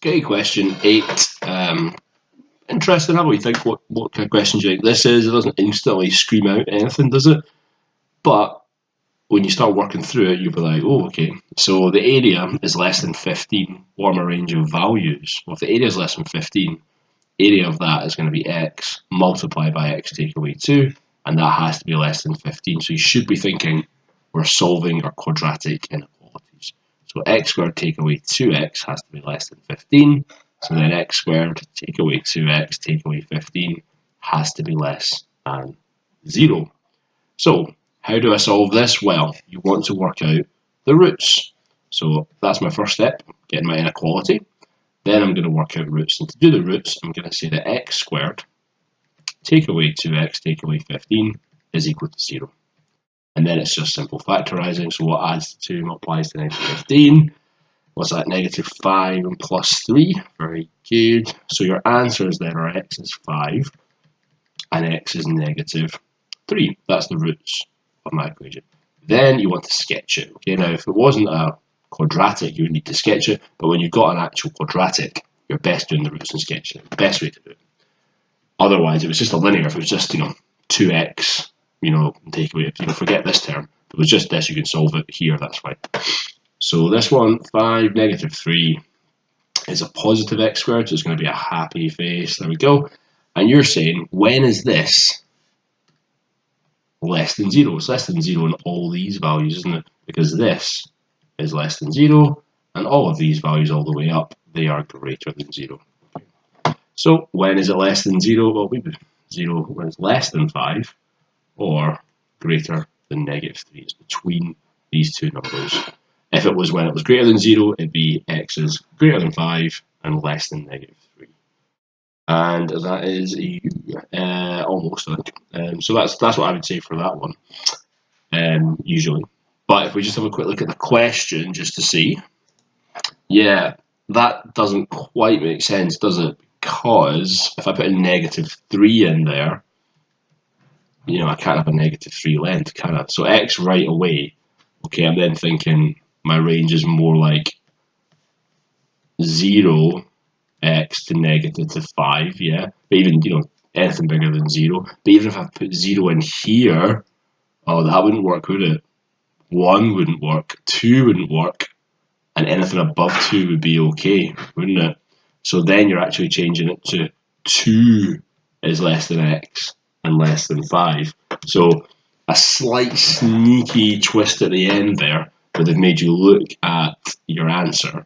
Okay, question 8. Interesting. Have we think what kind of question do you think this is? It doesn't instantly scream out anything, does it? But when you start working through it, you'll be like, oh, okay. So the area is less than 15. Form a range of values. Well, if the area is less than 15, area of that is going to be x multiplied by x take away 2, and that has to be less than 15. So you should be thinking we're solving our quadratic inequalities. So x squared take away 2x has to be less than 15. So then x squared take away 2x take away 15 has to be less than 0. So how do I solve this? Well, you want to work out the roots. So that's my first step, getting my inequality. Then I'm going to work out roots. And to do the roots, I'm going to say that x squared take away 2x take away 15 is equal to 0. And then it's just simple factorising. So what adds to 2 multiplies to negative 15? What's that? Negative 5 and plus 3. Very good. So your answers then are x is 5 and x is negative 3. That's the roots of my equation. Then you want to sketch it. Okay, now if it wasn't a quadratic, you would need to sketch it. But when you've got an actual quadratic, you're best doing the roots and sketching it. Best way to do it. Otherwise, it was just a linear. If it was just 2x, take away. Forget this term. If it was just this, you can solve it here. That's fine. So this one, 5, negative 3, is a positive x squared, so it's going to be a happy face. There we go. And you're saying, when is this less than 0? It's less than 0 in all these values, isn't it? Because this is less than 0, and all of these values all the way up, they are greater than 0. So when is it less than 0? Well, we do 0 when it's less than 5, or greater than negative 3. It's between these two numbers. If it was when it was greater than 0, it'd be x is greater than 5 and less than negative 3. And that is almost, I think. So that's what I would say for that one, usually. But if we just have a quick look at the question, just to see, yeah, that doesn't quite make sense, does it? Because if I put a negative 3 in there, I can't have a negative 3 length, can I? So x right away, okay, I'm then thinking my range is more like 0 x to negative to 5, yeah? But even, anything bigger than 0. But even if I put 0 in here, oh, that wouldn't work, would it? 1 wouldn't work, 2 wouldn't work, and anything above 2 would be okay, wouldn't it? So then you're actually changing it to 2 is less than x and less than 5. So a slight sneaky twist at the end there, where they've made you look at your answer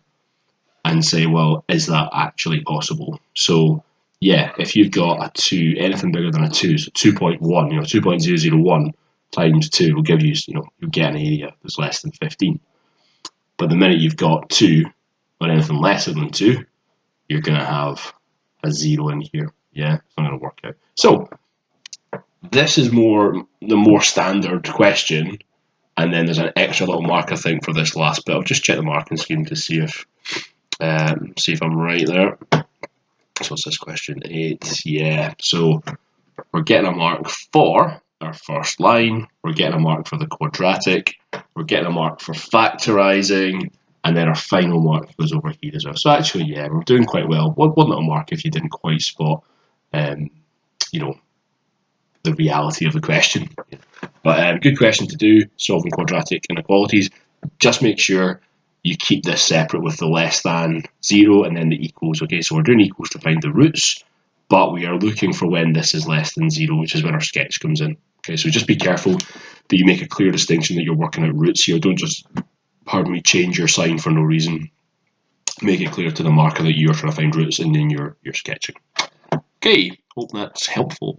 and say, well, is that actually possible? So yeah, if you've got a 2, anything bigger than a 2, so 2.1, 2.001 times 2 will give you, you'll get an area that's less than 15. But the minute you've got 2, or anything lesser than 2, you're going to have a 0 in here. Yeah, it's not going to work out. So this is the more standard question, and then there's an extra little mark, I think, for this last bit. I'll just check the marking scheme to see if I'm right there. So what's this, question 8? Yeah, so we're getting a mark for our first line, we're getting a mark for the quadratic, we're getting a mark for factorising, and then our final mark goes over here as well. So actually, yeah, we're doing quite well. One little mark if you didn't quite spot, the reality of the question. But good question to do, solving quadratic inequalities. Just make sure you keep this separate with the less than 0 and then the equals. Okay, so we're doing equals to find the roots, but we are looking for when this is less than 0, which is when our sketch comes in. Okay, so just be careful that you make a clear distinction that you're working out roots here. Don't just, change your sign for no reason. Make it clear to the marker that you're trying to find roots and then you're sketching. Okay, hope that's helpful.